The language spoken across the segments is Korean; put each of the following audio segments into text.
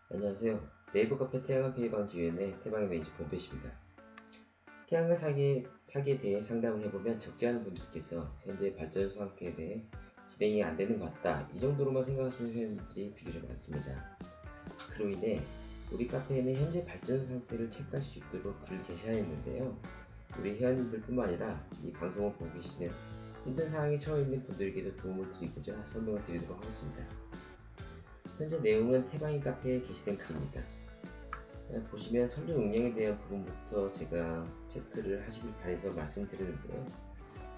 안녕하세요. 네이버 카페 태양광 피해 방지위원회 태방의 매니저 본표입니다. 태양광 사기에 대해 상담을 해보면 적지 않은 분들께서 현재 발전소 상태에 대해 진행이 안 되는 것 같다, 이 정도로만 생각하시는 회원들이 비교적 많습니다. 그로 인해 우리 카페에는 현재 발전소 상태를 체크할 수 있도록 글을 게시하였는데요. 우리 회원님들 뿐만 아니라 이 방송을 보고 계시는 힘든 상황에 처해 있는 분들에게도 도움을 드리고자 설명을 드리도록 하겠습니다. 현재 내용은 태방이 카페에 게시된 글입니다. 보시면 선로 용량에 대한 부분부터 제가 체크를 하시길 바라서 말씀드리는데요.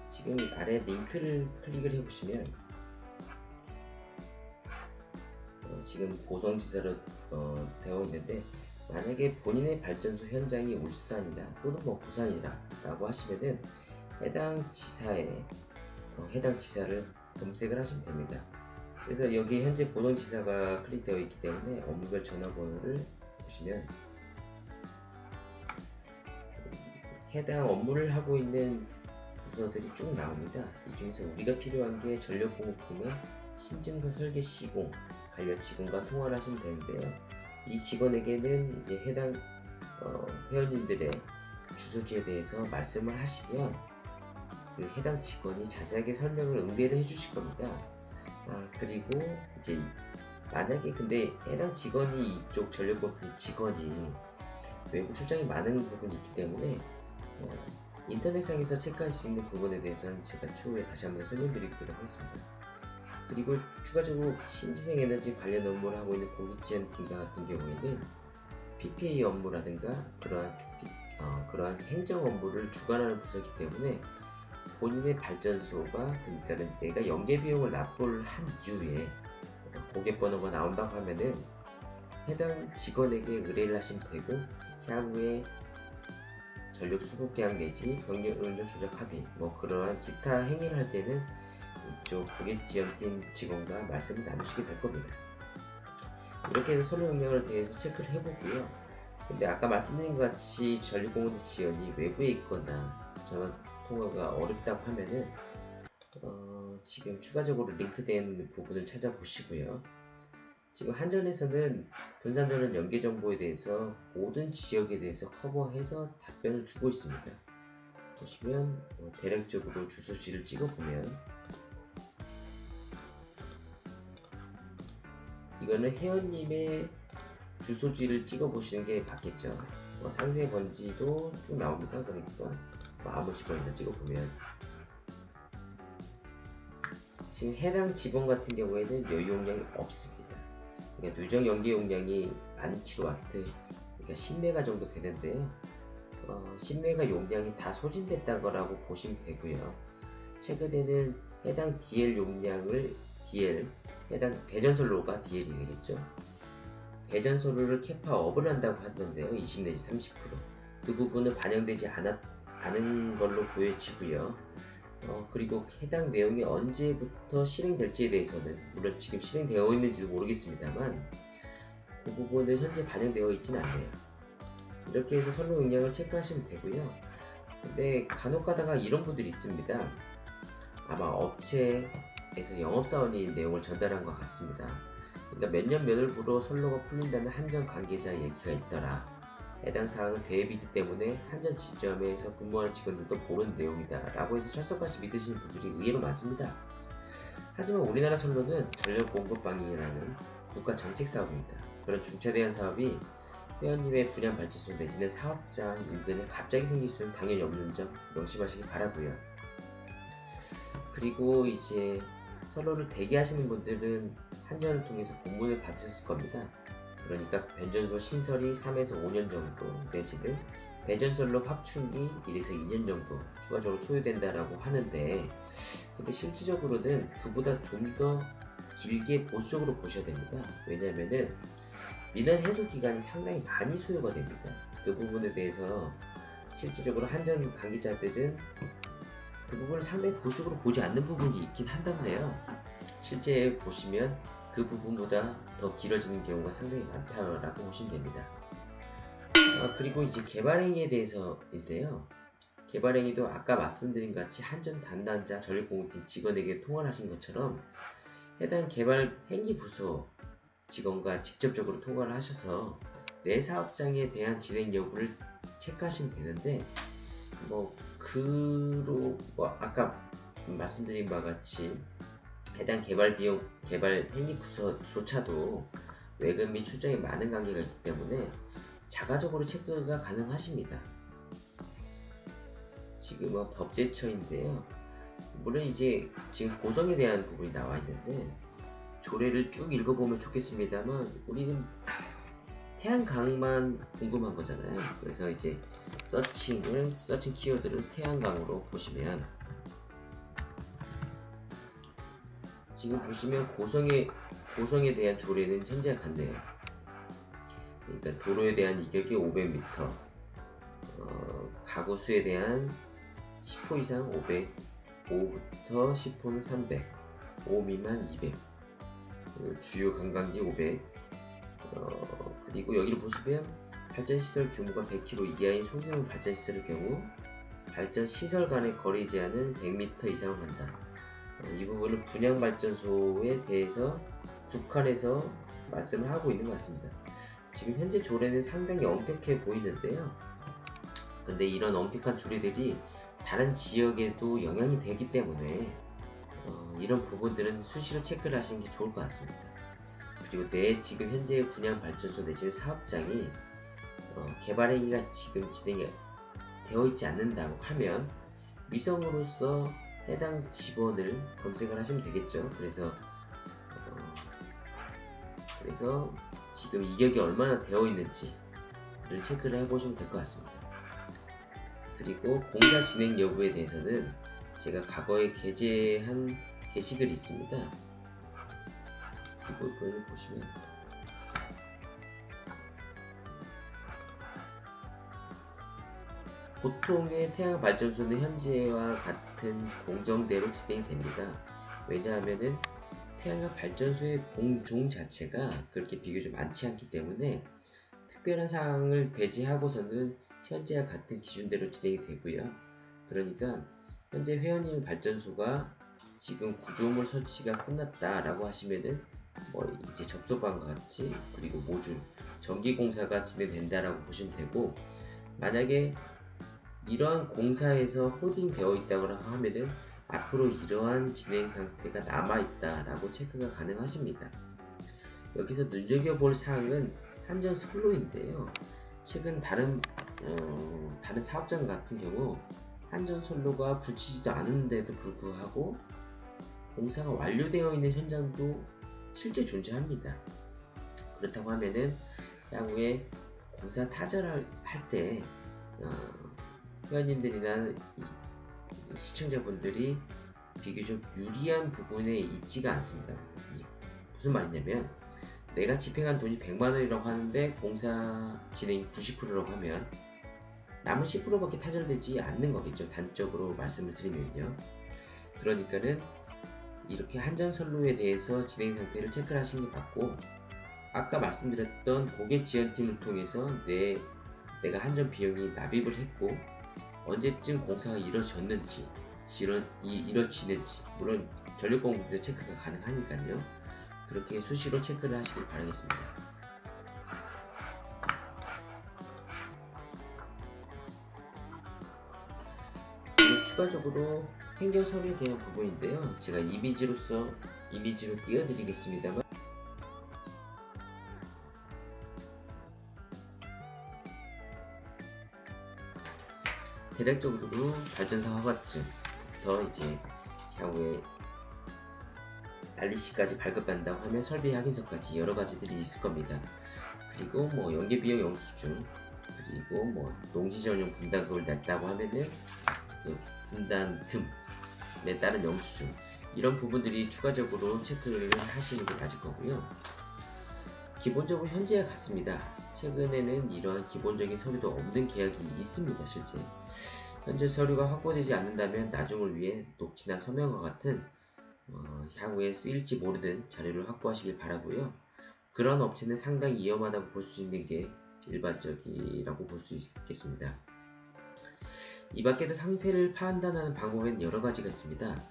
지금 아래 링크를 클릭을 해보시면 지금 고성지사로 되어 있는데, 만약에 본인의 발전소 현장이 울산이다 또는 부산이다 라고 하시면은 해당 지사를 검색을 하시면 됩니다. 그래서 여기 현재 고성지사가 클릭되어 있기 때문에 업무별 전화번호를 보시면 해당 업무를 하고 있는 부서들이 쭉 나옵니다. 이 중에서 우리가 필요한 게 전력공급팀의 신증서 설계 시공, 관련 직원과 통화를 하시면 되는데요. 이 직원에게는 이제 해당 회원님들의 주소지에 대해서 말씀을 하시면 그 해당 직원이 자세하게 설명을 응대를 해주실 겁니다. 그리고 이제 만약에 근데 해당 직원이 이쪽 전력공급팀 직원이 외부 출장이 많은 부분이 있기 때문에 인터넷상에서 체크할 수 있는 부분에 대해서는 제가 추후에 다시 한번 설명드리도록 하겠습니다. 그리고 추가적으로 신재생 에너지 관련 업무를 하고 있는 공익지원팀과 같은 경우에는 PPA 업무라든가 그러한 행정 업무를 주관하는 부서이기 때문에 본인의 발전소가, 그러니까 내가 연계 비용을 납부를 한 이후에 고객 번호가 나온다고 하면은 해당 직원에게 의뢰를 하시면 되고, 향후에 전력 수급 계약 내지 병력 운전 조작 합의, 그러한 기타 행위를 할 때는 이쪽 고객지원팀 직원과 말씀을 나누시게 될 겁니다. 이렇게 해서 선로 용량을 대해서 체크를 해보고요. 근데 아까 말씀드린 것 같이 전력공급 지원이 외부에 있거나 전화 통화가 어렵다고 하면은 지금 추가적으로 링크된 부분을 찾아보시고요. 지금 한전에서는 분산전원 연계 정보에 대해서 모든 지역에 대해서 커버해서 답변을 주고 있습니다. 보시면 대략적으로 주소지를 찍어보면 이거는 회원님의 주소지를 찍어보시는 게 맞겠죠. 상세 번지도 쭉 나옵니다. 그러니까 아무 직원이나 찍어보면 지금 해당 직원 같은 경우에는 여유 용량이 없습니다. 그러니까 누적 연계 용량이 1000kW, 그러니까 10메가 정도 되는데요. 10메가 용량이 다 소진됐다고 보시면 되고요. 최근에는 해당 DL 용량을 해당 배전선로가 DL이 되겠죠. 배전선로를 캐파업을 한다고 하던데요. 20 내지 30%. 그 부분은 반영되지 않은 걸로 보여지고요. 그리고 해당 내용이 언제부터 실행될지에 대해서는, 물론 지금 실행되어 있는지도 모르겠습니다만, 그 부분은 현재 반영되어 있지는 않네요. 이렇게 해서 선로 용량을 체크하시면 되고요. 근데 간혹 가다가 이런 분들이 있습니다. 아마 업체에서 영업사원이 내용을 전달한 것 같습니다. 그러니까 몇 년 몇 월부로 선로가 풀린다는 한전 관계자 얘기가 있더라. 해당 사항은 대비이기 때문에 한전 지점에서 근무하는 직원들도 모르는 내용이다 라고 해서 철석같이 믿으시는 분들이 의외로 많습니다. 하지만 우리나라 선로는 전력공급방이라는 국가 정책 사업입니다. 그런 중차대한 사업이 회원님의 분양 발전소 내지는 사업장 인근에 갑자기 생길 수는 당연히 없는 점 명심하시기 바라고요. 그리고 이제 선로를 대기하시는 분들은 한전을 통해서 공문을 받으셨을 겁니다. 그러니까 변전소 신설이 3에서 5년 정도 내지는 배전선로 확충이 1에서 2년 정도 추가적으로 소요된다라고 하는데, 근데 실질적으로는 그보다 좀 더 길게 보수적으로 보셔야 됩니다. 왜냐면은 민원 해소 기간이 상당히 많이 소요가 됩니다. 그 부분에 대해서 실질적으로 한전 관계자들은 그 부분을 상당히 보수적으로 보지 않는 부분이 있긴 한답네요. 실제 보시면 그 부분보다 더 길어지는 경우가 상당히 많다라고 보시면 됩니다. 그리고 이제 개발행위에 대해서인데요. 개발행위도 아까 말씀드린 같이 한전 담당자 전력공급팀 직원에게 통화를 하신 것처럼 해당 개발행위 부서 직원과 직접적으로 통화를 하셔서 내 사업장에 대한 진행 여부를 체크하시면 되는데, 아까 말씀드린 바와 같이 해당 개발 비용, 개발 행위부서조차도 외근 및 출장에 많은 관계가 있기 때문에 자가적으로 체크가 가능하십니다. 지금은 법제처인데요. 물론 이제 지금 고성에 대한 부분이 나와 있는데 조례를 쭉 읽어보면 좋겠습니다만, 우리는 태양광만 궁금한 거잖아요. 그래서 이제 서칭 키워드를 태양광으로 보시면, 지금 보시면 고성에 대한 조례는 현재 같네요. 그러니까 도로에 대한 이격이 500m, 가구 수에 대한 10호 이상 500, 5부터 10호는 300, 5 미만 200, 주요 관광지 500, 그리고 여기를 보시면 발전시설 규모가 100km 이하인 소규모 발전시설의 경우 발전시설 간의 거리 제한은 100m 이상을 한다. 이 부분은 분양발전소에 대해서 국한해서 말씀을 하고 있는 것 같습니다. 지금 현재 조례는 상당히 엄격해 보이는데요. 근데 이런 엄격한 조례들이 다른 지역에도 영향이 되기 때문에 이런 부분들은 수시로 체크를 하시는 게 좋을 것 같습니다. 그리고 내 지금 현재 분양발전소 내지는 사업장이 개발 행위가 지금 진행이 되어 있지 않는다고 하면 위성으로서 해당 직원을 검색을 하시면 되겠죠. 그래서 지금 이격이 얼마나 되어 있는지를 체크를 해보시면 될 것 같습니다. 그리고 공사 진행 여부에 대해서는 제가 과거에 게재한 게시글이 있습니다. 이 부분을 보시면 보통의 태양발전소는 현재와 같은 공정대로 진행됩니다. 왜냐하면은 태양광 발전소의 공종 자체가 그렇게 비교적 많지 않기 때문에 특별한 사항을 배제하고서는 현재와 같은 기준대로 진행이 되고요. 그러니까 현재 회원님 발전소가 지금 구조물 설치가 끝났다라고 하시면은 이제 접속반과 같이, 그리고 모듈 전기 공사가 진행된다라고 보시면 되고, 만약에 이러한 공사에서 홀딩 되어 있다고 하면은 앞으로 이러한 진행 상태가 남아있다라고 체크가 가능하십니다. 여기서 눈여겨볼 사항은 한전 선로인데요. 최근 다른 사업장 같은 경우 한전 선로가 붙이지도 않은데도 불구하고 공사가 완료되어 있는 현장도 실제 존재합니다. 그렇다고 하면은 향후에 공사 타결할 때 회원님들이나 시청자분들이 비교적 유리한 부분에 있지가 않습니다. 무슨 말이냐면, 내가 집행한 돈이 100만원이라고 하는데 공사 진행이 90%라고 하면 남은 10%밖에 타결되지 않는 거겠죠. 단적으로 말씀을 드리면요. 그러니까는 이렇게 한전선로에 대해서 진행 상태를 체크를 하시는 게 맞고, 아까 말씀드렸던 고객 지원팀을 통해서 내가 한전 비용이 납입을 했고 언제쯤 공사가 이루어지는지, 물론 전력공급도 체크가 가능하니까요. 그렇게 수시로 체크를 하시길 바라겠습니다. 그리고 추가적으로 행정서류에 대한 부분인데요. 제가 이미지로 띄워드리겠습니다만, 대략적으로 발전사 허가증부터 이제 향후에 난리시까지 발급받는다고 하면 설비 확인서까지 여러 가지들이 있을 겁니다. 그리고 연계 비용 영수증, 그리고 농지 전용 분담금을 냈다고 하면은 그 분담금에 따른 영수증, 이런 부분들이 추가적으로 체크를 하시는 게 맞을 거고요. 기본적으로 현재와 같습니다. 최근에는 이러한 기본적인 서류도 없는 계약이 있습니다. 실제 현재 서류가 확보되지 않는다면 나중을 위해 녹취나 서명과 같은 향후에 쓰일지 모르는 자료를 확보하시길 바라고요. 그런 업체는 상당히 위험하다고 볼 수 있는 게 일반적이라고 볼 수 있겠습니다. 이 밖에도 상태를 판단하는 방법에는 여러 가지가 있습니다.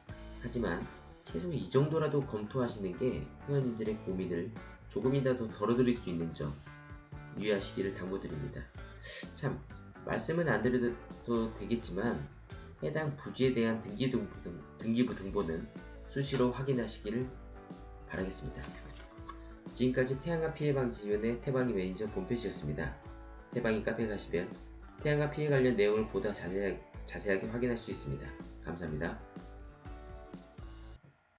하지만 최소 이 정도라도 검토하시는 게 회원님들의 고민을 조금이라도 덜어드릴 수 있는 점 유의하시기를 당부드립니다. 참, 말씀은 안 드려도 되겠지만 해당 부지에 대한 등기부 등본은 수시로 확인하시기를 바라겠습니다. 지금까지 태양광 피해 방지위원회 태방이 매니저 본표씨였습니다. 태방이 카페에 가시면 태양광 피해 관련 내용을 보다 자세하게 확인할 수 있습니다. 감사합니다.